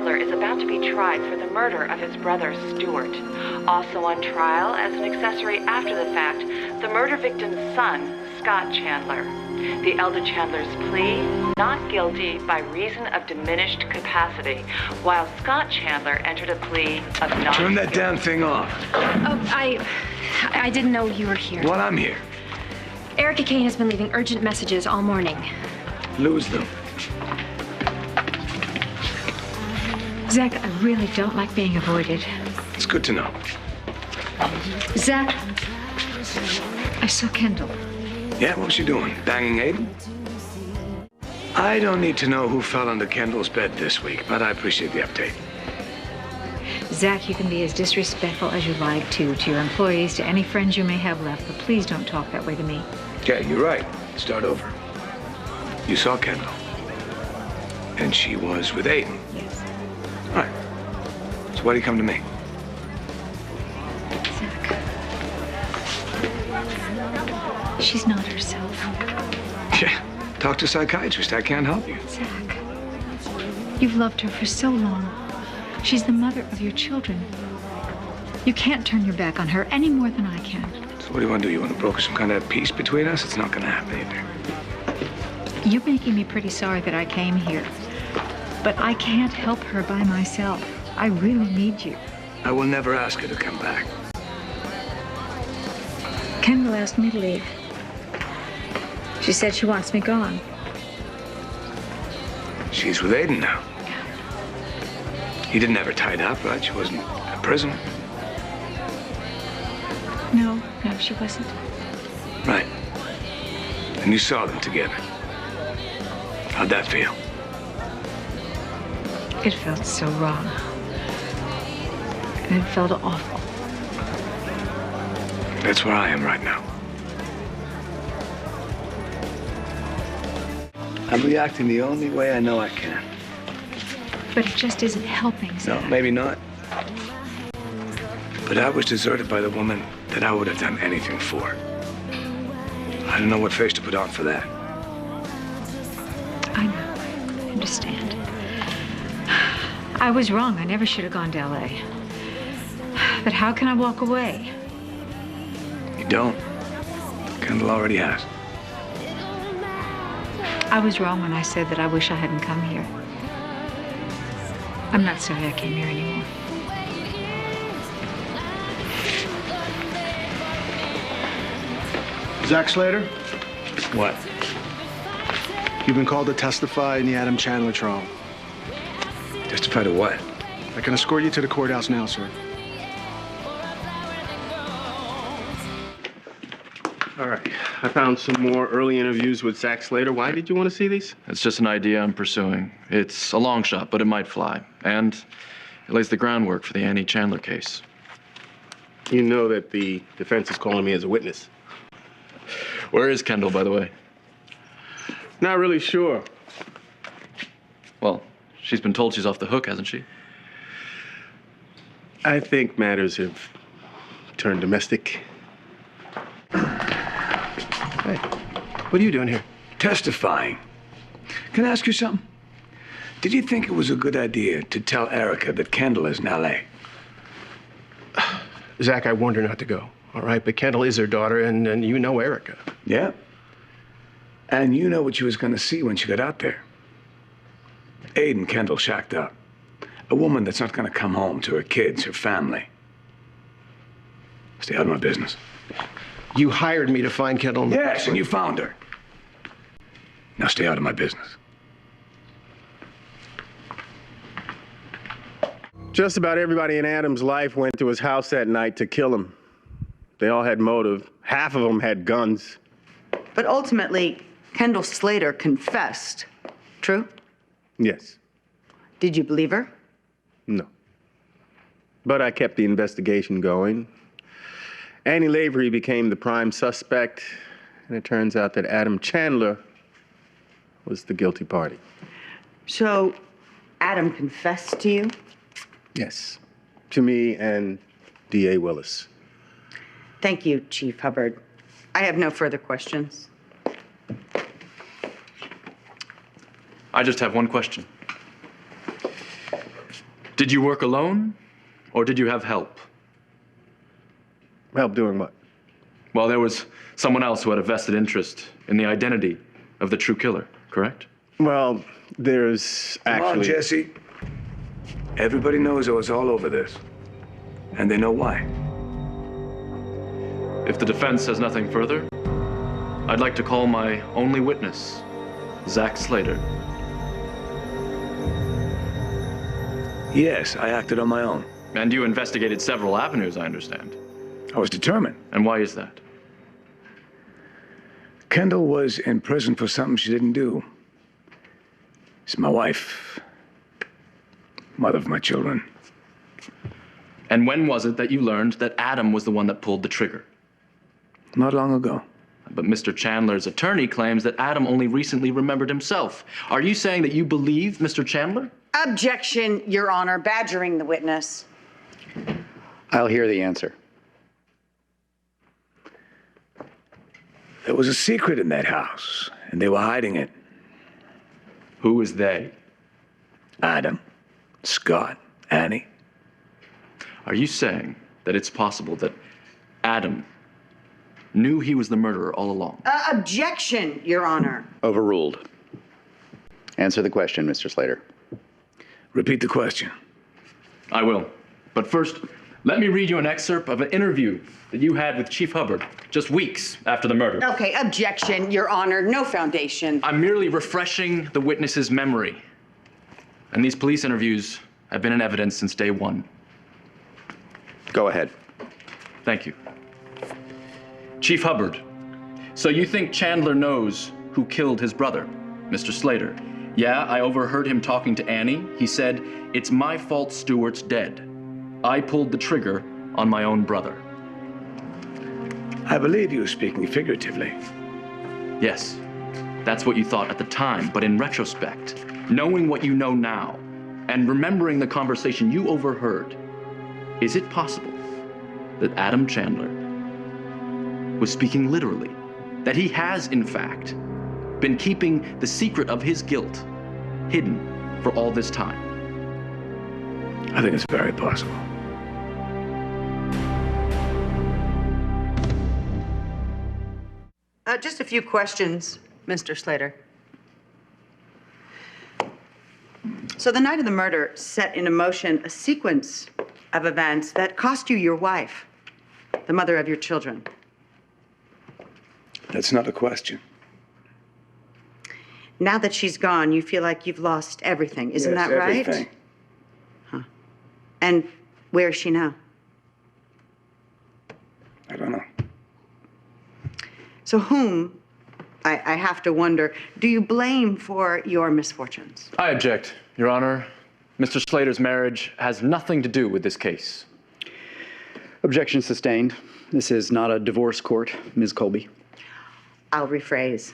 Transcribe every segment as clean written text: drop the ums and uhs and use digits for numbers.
Chandler is about to be tried for the murder of his brother, Stuart. Also on trial as an accessory after the fact, the murder victim's son, Scott Chandler. The elder Chandler's plea, not guilty by reason of diminished capacity, while Scott Chandler entered a plea of not guilty. Turn that damn thing off. Oh, I didn't know you were here. Well, I'm here. Erica Kane has been leaving urgent messages all morning. Lose them. Zach, I really don't like being avoided. It's good to know. Zach, I saw Kendall. Yeah, what was she doing? Banging Aiden? I don't need to know who fell under Kendall's bed this week, but I appreciate the update. Zach, you can be as disrespectful as you like to your employees, to any friends you may have left, but please don't talk that way to me. Yeah, you're right. Start over. You saw Kendall. And she was with Aiden. Yes. All right. So why do you come to me? Zach. She's not herself. Yeah. Talk to a psychiatrist. I can't help you. Zach. You've loved her for so long. She's the mother of your children. You can't turn your back on her any more than I can. So what do you want to do? You want to broker some kind of peace between us? It's not going to happen either. You're making me pretty sorry that I came here. But I can't help her by myself. I really need you. I will never ask her to come back. Kendall asked me to leave. She said she wants me gone. She's with Aiden now. He didn't have her tied up, right? She wasn't a prisoner. No, she wasn't. Right. And you saw them together. How'd that feel? It felt so wrong. And it felt awful. That's where I am right now. I'm reacting the only way I know I can. But it just isn't helping, Zach. No, maybe not. But I was deserted by the woman that I would have done anything for. I don't know what face to put on for that. I know. I understand. I was wrong. I never should have gone to L.A. But how can I walk away? You don't. Kendall already has. I was wrong when I said that I wish I hadn't come here. I'm not sorry I came here anymore. Zach Slater, What? you've been called to testify in the Adam Chandler trial. Testify to what? I can escort you to the courthouse now, sir. All right. I found some more early interviews with Zach Slater. Why did you want to see these? It's just an idea I'm pursuing. It's a long shot, but it might fly. And it lays the groundwork for the Annie Chandler case. You know that the defense is calling me as a witness. Where is Kendall, by the way? Not really sure. Well, she's been told she's off the hook, hasn't she? I think matters have turned domestic. Hey, what are you doing here? Testifying. Can I ask you something? Did you think it was a good idea to tell Erica that Kendall is in L.A.? Zach, I warned her not to go, all right? But Kendall is her daughter, and you know Erica. Yeah. And you know what she was going to see when she got out there. Aiden Kendall shacked up. A woman that's not going to come home to her kids, her family. Stay out of my business. You hired me to find Kendall. Yes, and you found her. Now stay out of my business. Just about everybody in Adam's life went to his house that night to kill him. They all had motive. Half of them had guns. But ultimately, Kendall Slater confessed. True? Yes. Did you believe her? No. But I kept the investigation going. Annie Lavery became the prime suspect, and it turns out that Adam Chandler was the guilty party. So, Adam confessed to you? Yes. To me and D.A. Willis. Thank you, Chief Hubbard. I have no further questions. I just have one question. Did you work alone, or did you have help? Help doing what? Well, there was someone else who had a vested interest in the identity of the true killer, correct? Well, there's Come on, actually... Jesse. Everybody knows I was all over this. And they know why. If the defense has nothing further, I'd like to call my only witness, Zack Slater. Yes, I acted on my own. And you investigated several avenues, I understand. I was determined. And why is that? Kendall was in prison for something she didn't do. She's my wife. Mother of my children. And when was it that you learned that Adam was the one that pulled the trigger? Not long ago. But Mr. Chandler's attorney claims that Adam only recently remembered himself. Are you saying that you believe Mr. Chandler? Objection, Your Honor. Badgering the witness. I'll hear the answer. There was a secret in that house, and they were hiding it. Who is they? Adam, Scott, Annie. Are you saying that it's possible that Adam knew he was the murderer all along? Objection, Your Honor. Overruled. Answer the question, Mr. Slater. Repeat the question. I will. But first, let me read you an excerpt of an interview that you had with Chief Hubbard just weeks after the murder. Okay, objection, Your Honor. No foundation. I'm merely refreshing the witness's memory. And these police interviews have been in evidence since day one. Go ahead. Thank you. Chief Hubbard, so you think Chandler knows who killed his brother, Mr. Slater? Yeah, I overheard him talking to Annie. He said, "It's my fault Stewart's dead. I pulled the trigger on my own brother." I believe you were speaking figuratively. Yes, that's what you thought at the time, but in retrospect, knowing what you know now, and remembering the conversation you overheard, is it possible that Adam Chandler was speaking literally? That he has, in fact, been keeping the secret of his guilt hidden for all this time? I think it's very possible. Just a few questions, Mr. Slater. So the night of the murder set in motion a sequence of events that cost you your wife, the mother of your children. That's not a question. Now that she's gone, you feel like you've lost everything. Isn't Yes, that right? everything. Huh. And where is she now? I don't know. So whom, I have to wonder, do you blame for your misfortunes? I object, Your Honor. Mr. Slater's marriage has nothing to do with this case. Objection sustained. This is not a divorce court, Ms. Colby. I'll rephrase.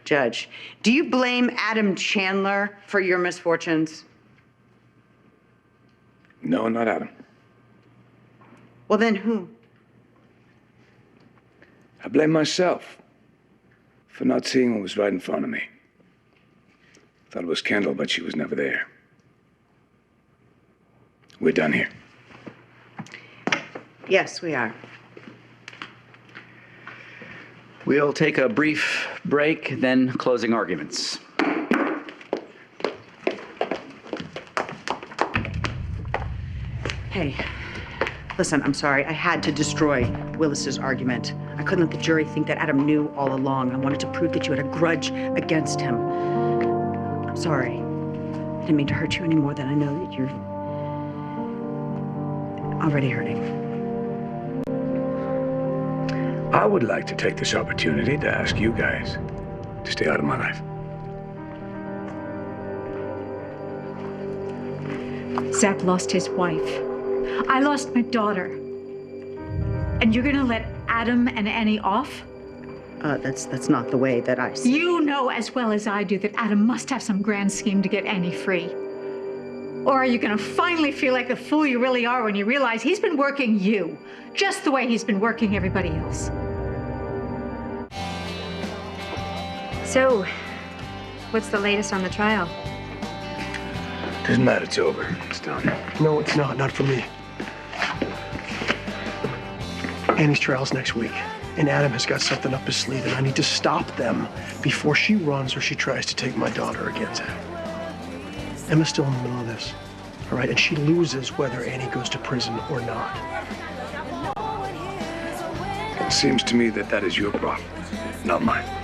Judge, do you blame Adam Chandler for your misfortunes? No, not Adam. Well, then who? I blame myself for not seeing what was right in front of me. Thought it was Kendall, but she was never there. We're done here. Yes, we are. We'll take a brief break, then closing arguments. Hey, listen, I'm sorry. I had to destroy Willis's argument. I couldn't let the jury think that Adam knew all along. I wanted to prove that you had a grudge against him. I'm sorry. I didn't mean to hurt you any more than I know that you're already hurting. I would like to take this opportunity to ask you guys to stay out of my life. Zach lost his wife. I lost my daughter. And you're gonna let Adam and Annie off? That's not the way that I see it. You know as well as I do that Adam must have some grand scheme to get Annie free. Or are you gonna finally feel like the fool you really are when you realize he's been working you, just the way he's been working everybody else? So, what's the latest on the trial? Doesn't matter, it's over. It's done. No, it's not. Not for me. Annie's trial's next week, and Adam has got something up his sleeve, and I need to stop them before she runs or she tries to take my daughter against him. Emma's still in the middle of this, all right? And she loses whether Annie goes to prison or not. It seems to me that that is your problem, not mine.